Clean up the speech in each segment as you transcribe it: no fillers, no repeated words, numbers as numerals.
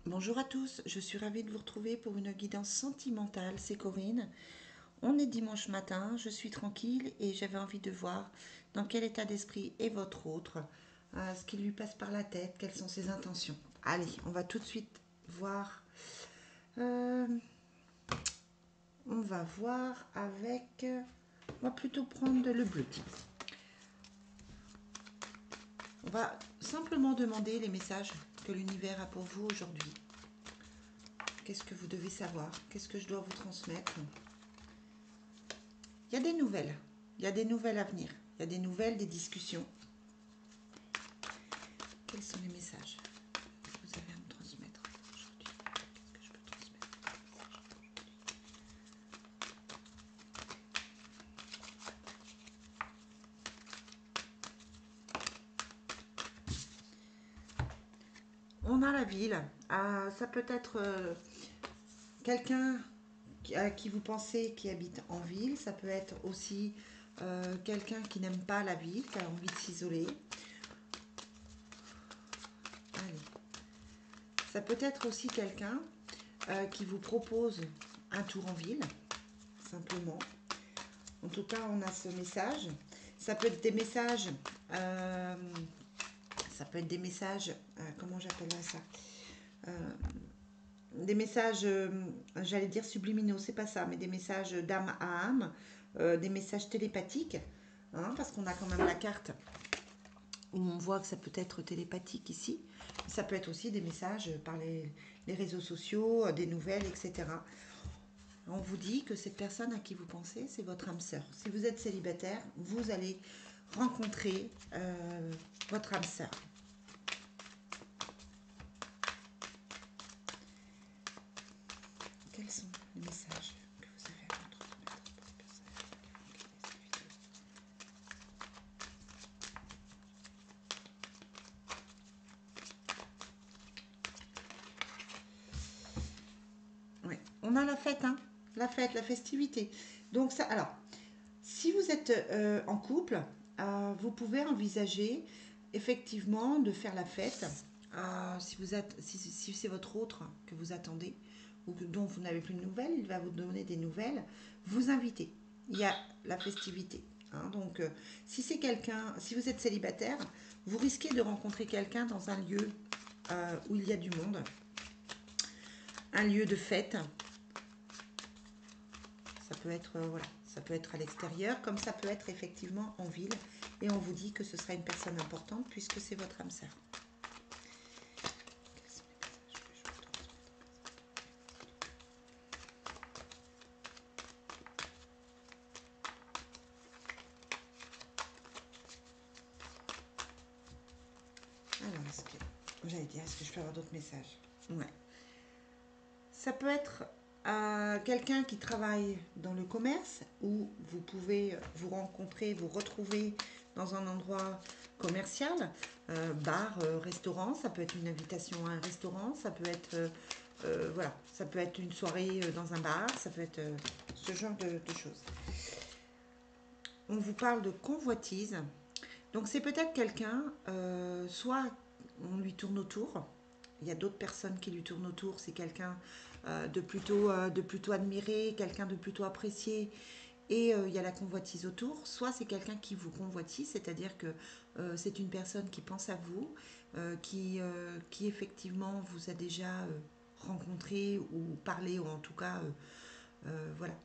Bonjour à tous, je suis ravie de vous retrouver pour une guidance sentimentale, c'est Corinne. On est dimanche matin, je suis tranquille et j'avais envie de voir dans quel état d'esprit est votre autre, ce qui lui passe par la tête, quelles sont ses intentions. Allez, on va tout de suite voir. euh, on va voir avec... on va plutôt prendre le bleu. On va simplement demander les messages que l'univers a pour vous aujourd'hui. Qu'est-ce que vous devez savoir? Qu'est-ce que je dois vous transmettre? Il y a des nouvelles. Il y a des nouvelles à venir. Il y a des nouvelles, des discussions. Quels sont les messages que vous avez à me transmettre aujourd'hui? Qu'est-ce que je peux transmettre? On a la ville. Ça peut être quelqu'un à qui vous pensez qui habite en ville. Ça peut être aussi quelqu'un qui n'aime pas la ville, qui a envie de s'isoler. Allez. Ça peut être aussi quelqu'un qui vous propose un tour en ville, simplement. En tout cas, on a ce message. Ça peut être des messages. euh, Ça peut être des messages. Comment j'appellerais ça? Euh, des messages, j'allais dire subliminaux, c'est pas ça, mais des messages d'âme à âme, des messages télépathiques, hein, parce qu'on a quand même la carte où on voit que ça peut être télépathique ici. Ça peut être aussi des messages par les réseaux sociaux, des nouvelles, etc. On vous dit que cette personne à qui vous pensez, c'est votre âme sœur. Si vous êtes célibataire, vous allez rencontrer votre âme sœur. Quels sont les messages que vous avez à me transmettre pour les personnes qui regardent cette vidéo? Oui, on a la fête, hein, la fête, la festivité. Donc ça, alors, si vous êtes en couple, vous pouvez envisager effectivement de faire la fête. Si vous êtes, si c'est votre autre que vous attendez ou dont vous n'avez plus de nouvelles, il va vous donner des nouvelles. Vous invitez. Il y a la festivité, hein. Donc, si c'est quelqu'un, si vous êtes célibataire, vous risquez de rencontrer quelqu'un dans un lieu où il y a du monde, un lieu de fête. Ça peut être voilà, ça peut être à l'extérieur, comme ça peut être effectivement en ville. Et on vous dit que ce sera une personne importante puisque c'est votre âme sœur. Alors, j'allais dire, est-ce que je peux avoir d'autres messages? Ouais. Ça peut être quelqu'un qui travaille dans le commerce où vous pouvez vous rencontrer, vous retrouver dans un endroit commercial, bar, restaurant. Ça peut être une invitation à un restaurant, ça peut être voilà, ça peut être une soirée dans un bar, ça peut être ce genre de choses. On vous parle de convoitise. Donc c'est peut-être quelqu'un, soit on lui tourne autour, il y a d'autres personnes qui lui tournent autour, c'est quelqu'un de plutôt admiré, quelqu'un de plutôt apprécié, et il y a la convoitise autour, soit c'est quelqu'un qui vous convoitise, c'est-à-dire que c'est une personne qui pense à vous, qui effectivement vous a déjà rencontré ou parlé, ou en tout cas, voilà.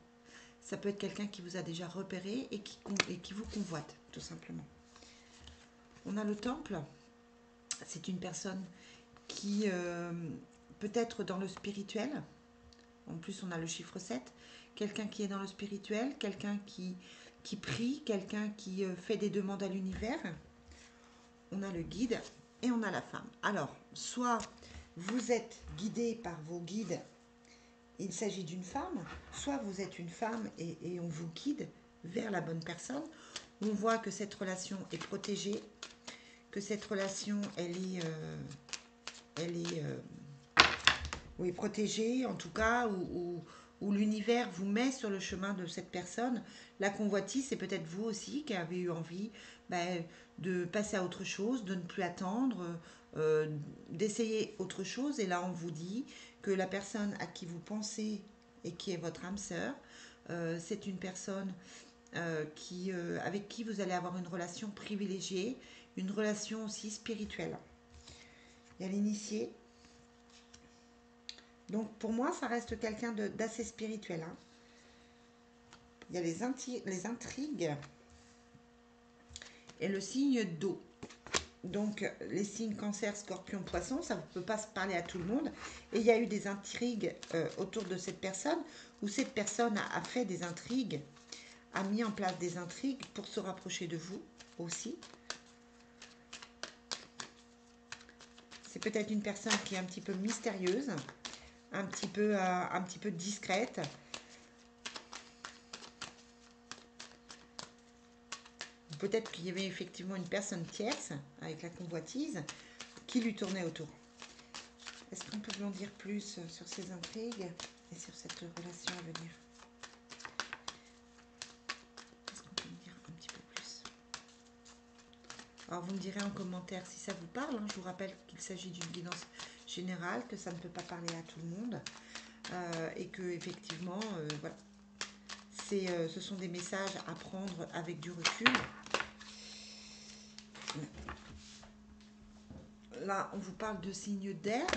Ça peut être quelqu'un qui vous a déjà repéré et qui vous convoite, tout simplement. On a le temple, c'est une personne qui peut être dans le spirituel. En plus, on a le chiffre 7. Quelqu'un qui est dans le spirituel, quelqu'un qui prie, quelqu'un qui fait des demandes à l'univers. On a le guide et on a la femme. Alors, soit vous êtes guidé par vos guides, il s'agit d'une femme, soit vous êtes une femme et on vous guide vers la bonne personne. On voit que cette relation est protégée, que cette relation, elle est oui, protégée en tout cas, ou où l'univers vous met sur le chemin de cette personne. La convoitise, c'est peut-être vous aussi qui avez eu envie de passer à autre chose, de ne plus attendre, d'essayer autre chose. Et là, on vous dit que la personne à qui vous pensez et qui est votre âme sœur, c'est une personne avec qui vous allez avoir une relation privilégiée, une relation aussi spirituelle. Il y a l'initié. Donc pour moi, ça reste quelqu'un d'assez spirituel. Hein. Il y a les intrigues et le signe d'eau. Donc les signes cancer, scorpion, poisson, ça ne peut pas se parler à tout le monde. Et il y a eu des intrigues autour de cette personne, où cette personne a fait des intrigues, a mis en place des intrigues pour se rapprocher de vous aussi. C'est peut-être une personne qui est un petit peu mystérieuse, un petit peu discrète. Peut-être qu'il y avait effectivement une personne tierce avec la convoitise qui lui tournait autour. Est-ce qu'on peut en dire plus sur ces intrigues et sur cette relation à venir? Est-ce qu'on peut me dire un petit peu plus? Alors vous me direz en commentaire si ça vous parle. Hein. Je vous rappelle qu'il s'agit d'une guidance générale, que ça ne peut pas parler à tout le monde. Et que effectivement, voilà, ce sont des messages à prendre avec du recul. Là, on vous parle de signes d'air.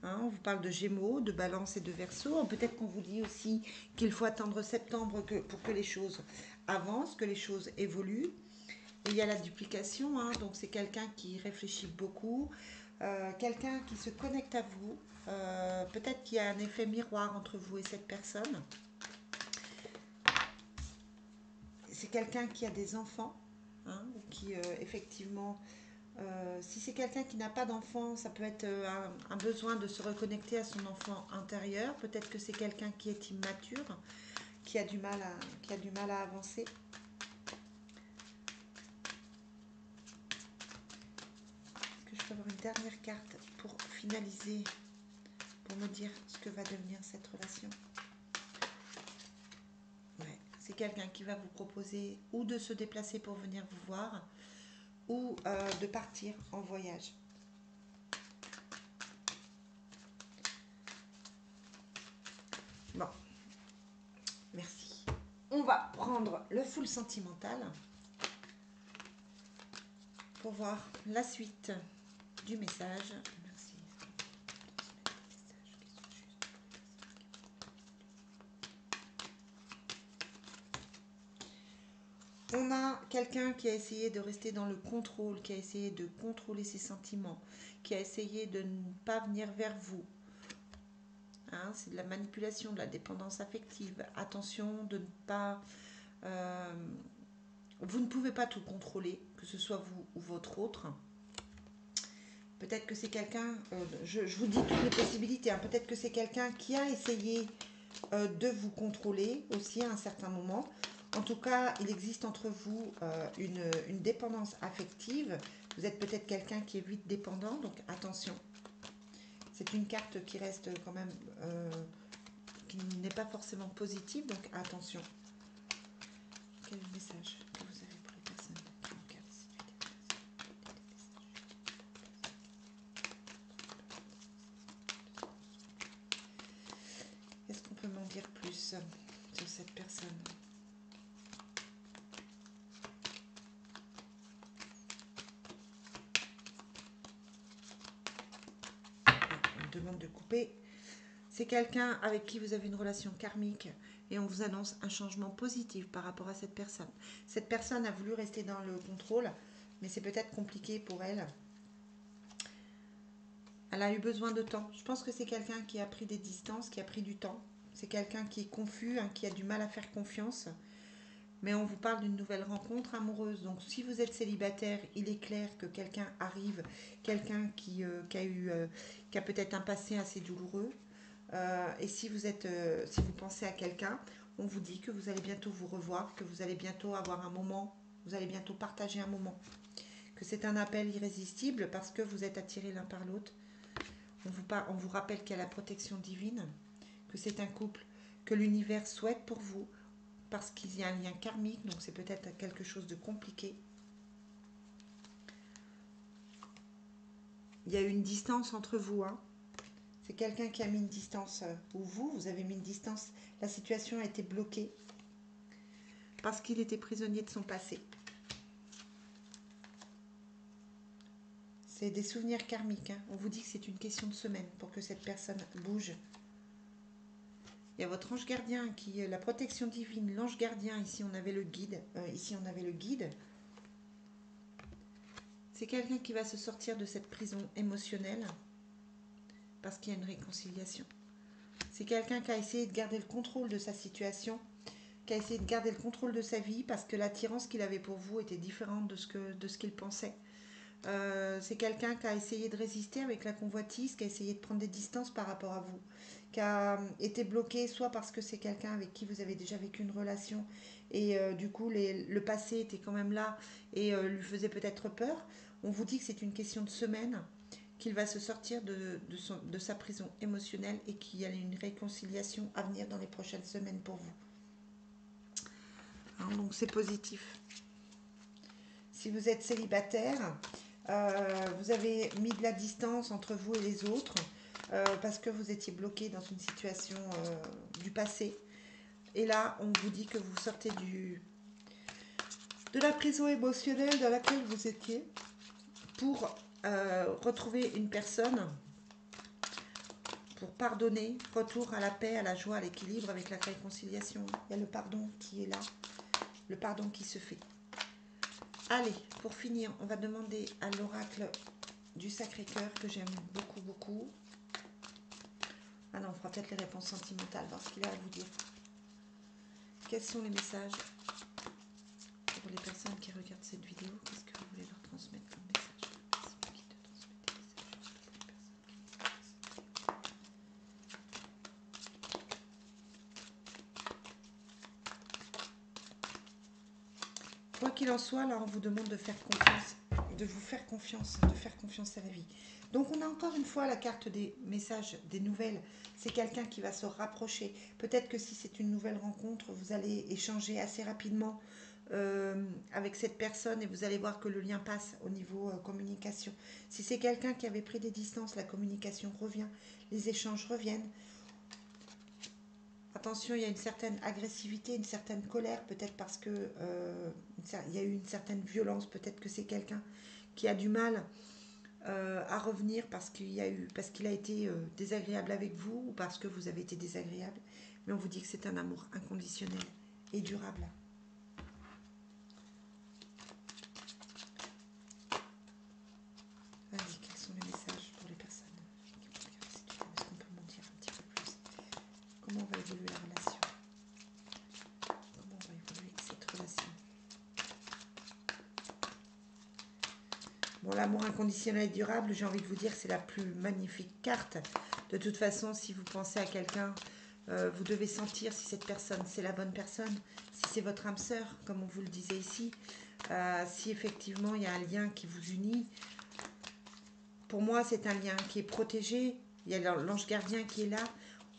Hein, on vous parle de Gémeaux, de Balance et de Verseau. Peut-être qu'on vous dit aussi qu'il faut attendre septembre pour que les choses avancent, que les choses évoluent. Et il y a la duplication, hein, donc c'est quelqu'un qui réfléchit beaucoup, quelqu'un qui se connecte à vous. Peut-être qu'il y a un effet miroir entre vous et cette personne. C'est quelqu'un qui a des enfants, hein, ou qui effectivement... si c'est quelqu'un qui n'a pas d'enfant, ça peut être un besoin de se reconnecter à son enfant intérieur. Peut-être que c'est quelqu'un qui est immature, qui a du mal à avancer. Est-ce que je peux avoir une dernière carte pour finaliser, pour me dire ce que va devenir cette relation? Ouais, c'est quelqu'un qui va vous proposer ou de se déplacer pour venir vous voir, ou de partir en voyage. Bon, merci. On va prendre le full sentimental pour voir la suite du message. Merci. On a quelqu'un qui a essayé de rester dans le contrôle, qui a essayé de contrôler ses sentiments, qui a essayé de ne pas venir vers vous. Hein, c'est de la manipulation, de la dépendance affective. Attention de ne pas... vous ne pouvez pas tout contrôler, que ce soit vous ou votre autre. Peut-être que c'est quelqu'un... je vous dis toutes les possibilités. Hein, peut-être que c'est quelqu'un qui a essayé de vous contrôler aussi à un certain moment. En tout cas, il existe entre vous une dépendance affective. Vous êtes peut-être quelqu'un qui est vite dépendant, donc attention. C'est une carte qui reste quand même, qui n'est pas forcément positive, donc attention. Quel est le message que vous avez pour les personnes qui ont regardé cette vidéo? Est-ce qu'on peut m'en dire plus sur cette personne? On me demande de couper. C'est quelqu'un avec qui vous avez une relation karmique et on vous annonce un changement positif par rapport à cette personne. Cette personne a voulu rester dans le contrôle, mais c'est peut-être compliqué pour elle. Elle a eu besoin de temps. Je pense que c'est quelqu'un qui a pris des distances, qui a pris du temps. C'est quelqu'un qui est confus, hein, qui a du mal à faire confiance. Mais on vous parle d'une nouvelle rencontre amoureuse. Donc si vous êtes célibataire, il est clair que quelqu'un arrive, quelqu'un qui a peut-être un passé assez douloureux. Et si vous pensez à quelqu'un, on vous dit que vous allez bientôt vous revoir, que vous allez bientôt avoir un moment, vous allez bientôt partager un moment. Que c'est un appel irrésistible parce que vous êtes attirés l'un par l'autre. On vous rappelle qu'il y a la protection divine, que c'est un couple que l'univers souhaite pour vous, parce qu'il y a un lien karmique, donc c'est peut-être quelque chose de compliqué. Il y a eu une distance entre vous, hein. C'est quelqu'un qui a mis une distance, ou vous avez mis une distance. La situation a été bloquée parce qu'il était prisonnier de son passé. C'est des souvenirs karmiques, hein. On vous dit que c'est une question de semaine pour que cette personne bouge. Il y a votre ange gardien, la protection divine, l'ange gardien. Ici, on avait le guide. C'est quelqu'un qui va se sortir de cette prison émotionnelle parce qu'il y a une réconciliation. C'est quelqu'un qui a essayé de garder le contrôle de sa situation, qui a essayé de garder le contrôle de sa vie parce que l'attirance qu'il avait pour vous était différente de ce qu'il pensait. C'est quelqu'un qui a essayé de résister avec la convoitise, qui a essayé de prendre des distances par rapport à vous, qui a été bloqué soit parce que c'est quelqu'un avec qui vous avez déjà vécu une relation et du coup le passé était quand même là et lui faisait peut-être peur. On vous dit que c'est une question de semaine, qu'il va se sortir de sa prison émotionnelle et qu'il y a une réconciliation à venir dans les prochaines semaines pour vous. Hein, donc c'est positif. Si vous êtes célibataire, vous avez mis de la distance entre vous et les autres parce que vous étiez bloqué dans une situation du passé. Et là, on vous dit que vous sortez de la prison émotionnelle dans laquelle vous étiez pour retrouver une personne, pour pardonner, retour à la paix, à la joie, à l'équilibre avec la réconciliation. Il y a le pardon qui est là, le pardon qui se fait. Allez, pour finir, on va demander à l'oracle du Sacré-Cœur que j'aime beaucoup, beaucoup. Ah non, on fera peut-être les réponses sentimentales dans ce qu'il a à vous dire. Quels sont les messages pour les personnes qui regardent cette vidéo? Qu'est-ce que vous voulez leur transmettre comme message? Merci Mickey de transmettre des messages juste pour les personnes qui regardent cette vidéo. Quoi qu'il en soit, là, on vous demande de faire confiance, de vous faire confiance, de faire confiance à la vie. Donc, on a encore une fois la carte des messages, des nouvelles. C'est quelqu'un qui va se rapprocher. Peut-être que si c'est une nouvelle rencontre, vous allez échanger assez rapidement avec cette personne et vous allez voir que le lien passe au niveau communication. Si c'est quelqu'un qui avait pris des distances, la communication revient, les échanges reviennent. Attention, il y a une certaine agressivité, une certaine colère, peut-être parce que il y a eu une certaine violence, peut-être que c'est quelqu'un qui a du mal à revenir parce qu'il a été désagréable avec vous ou parce que vous avez été désagréable. Mais on vous dit que c'est un amour inconditionnel et durable. Vas-y, quels sont les messages pour les personnes qui regardent cette vidéo? Est-ce qu'on peut m'en dire un petit peu plus? Comment va évoluer la relation? Comment va évoluer cette relation? Bon, l'amour inconditionnel et durable, j'ai envie de vous dire, c'est la plus magnifique carte. De toute façon, si vous pensez à quelqu'un, vous devez sentir si cette personne, c'est la bonne personne, si c'est votre âme sœur, comme on vous le disait ici, si effectivement il y a un lien qui vous unit. Pour moi, c'est un lien qui est protégé. Il y a l'ange gardien qui est là.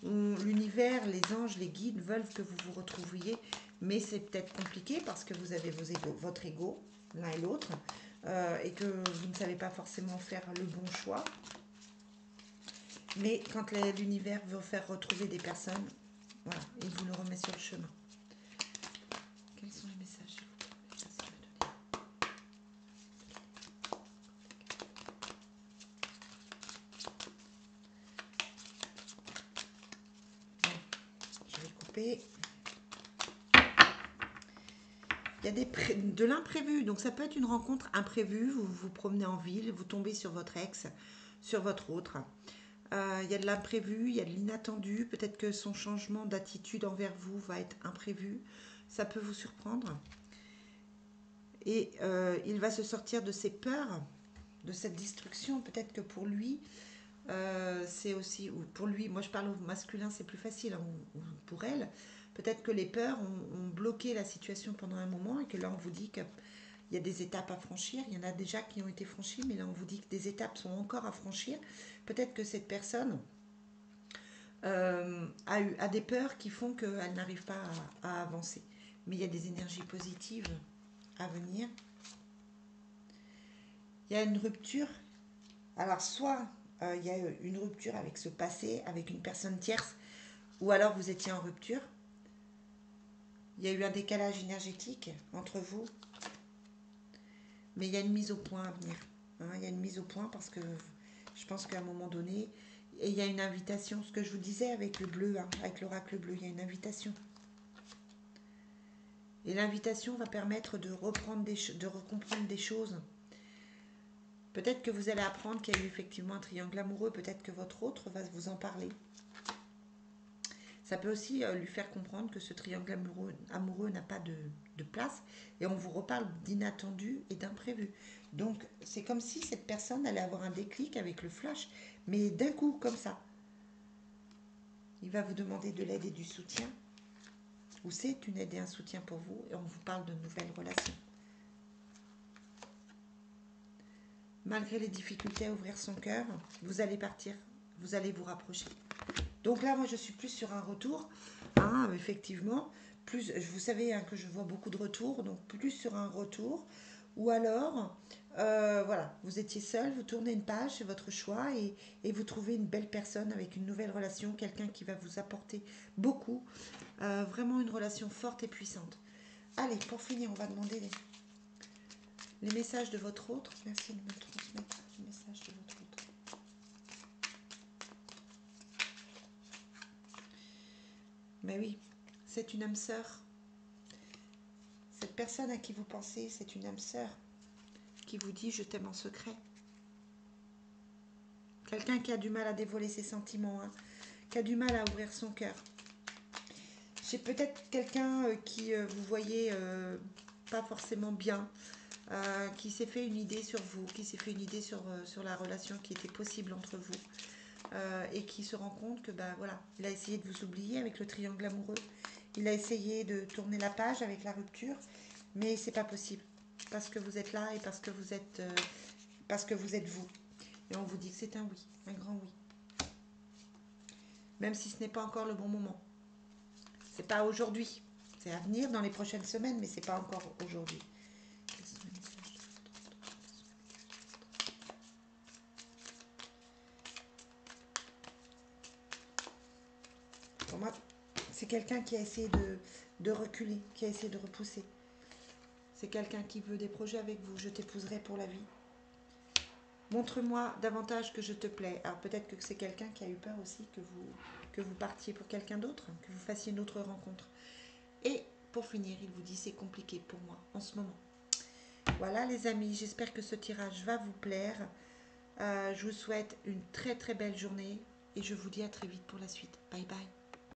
L'univers, les anges, les guides veulent que vous vous retrouviez, mais c'est peut-être compliqué parce que vous avez votre ego, l'un et l'autre, et que vous ne savez pas forcément faire le bon choix. Mais quand l'univers veut faire retrouver des personnes, voilà, il vous le remet sur le chemin. Quels sont les messages, s'il vous plaît? Merci de me donner. Bon, je vais couper. Il y a de l'imprévu, donc ça peut être une rencontre imprévue, vous vous promenez en ville, vous tombez sur votre ex, sur votre autre. Il y a de l'imprévu, il y a de l'inattendu, peut-être que son changement d'attitude envers vous va être imprévu, ça peut vous surprendre. Et il va se sortir de ses peurs, de cette destruction, peut-être que pour lui, c'est aussi, ou pour lui, moi je parle au masculin, c'est plus facile, hein, ou pour elle, peut-être que les peurs ont bloqué la situation pendant un moment et que là on vous dit qu'il y a des étapes à franchir, il y en a déjà qui ont été franchies, mais là on vous dit que des étapes sont encore à franchir. Peut-être que cette personne a des peurs qui font qu'elle n'arrive pas à avancer. Mais il y a des énergies positives à venir. Il y a une rupture. Alors, soit il y a une rupture avec ce passé, avec une personne tierce, ou alors vous étiez en rupture. Il y a eu un décalage énergétique entre vous. Mais il y a une mise au point à venir. Hein, il y a une mise au point parce que je pense qu'à un moment donné, et il y a une invitation, ce que je vous disais avec le bleu, hein, avec l'oracle bleu, il y a une invitation. Et l'invitation va permettre de reprendre de recomprendre des choses. Peut-être que vous allez apprendre qu'il y a eu effectivement un triangle amoureux, peut-être que votre autre va vous en parler. Ça peut aussi lui faire comprendre que ce triangle amoureux n'a pas de place et on vous reparle d'inattendu et d'imprévu. Donc c'est comme si cette personne allait avoir un déclic avec le flash, mais d'un coup comme ça. Il va vous demander de l'aide et du soutien, ou c'est une aide et un soutien pour vous, et on vous parle de nouvelles relations. Malgré les difficultés à ouvrir son cœur, vous allez partir, vous allez vous rapprocher. Donc là, moi, je suis plus sur un retour, hein, effectivement. Plus, vous savez hein, que je vois beaucoup de retours, donc plus sur un retour. Ou alors, voilà, vous étiez seul, vous tournez une page, c'est votre choix, et vous trouvez une belle personne avec une nouvelle relation, quelqu'un qui va vous apporter beaucoup, vraiment une relation forte et puissante. Allez, pour finir, on va demander les messages de votre autre. Merci de me transmettre les messages de votre autre. Mais oui, c'est une âme sœur. Cette personne à qui vous pensez, c'est une âme sœur qui vous dit je t'aime en secret. Quelqu'un qui a du mal à dévoiler ses sentiments, hein, qui a du mal à ouvrir son cœur. C'est peut-être quelqu'un qui vous voyez pas forcément bien, qui s'est fait une idée sur vous, qui s'est fait une idée sur la relation qui était possible entre vous, et qui se rend compte que bah voilà, il a essayé de vous oublier avec le triangle amoureux, il a essayé de tourner la page avec la rupture, mais c'est pas possible parce que vous êtes là et parce que vous êtes vous. Et on vous dit que c'est un oui, un grand oui. Même si ce n'est pas encore le bon moment. C'est pas aujourd'hui. C'est à venir dans les prochaines semaines, mais c'est pas encore aujourd'hui. Pour moi, c'est quelqu'un qui a essayé de reculer, qui a essayé de repousser. C'est quelqu'un qui veut des projets avec vous. Je t'épouserai pour la vie. Montre-moi davantage que je te plais. Alors peut-être que c'est quelqu'un qui a eu peur aussi que vous partiez pour quelqu'un d'autre, que vous fassiez une autre rencontre. Et pour finir, il vous dit c'est compliqué pour moi en ce moment. Voilà les amis, j'espère que ce tirage va vous plaire. Je vous souhaite une très très belle journée et je vous dis à très vite pour la suite. Bye bye.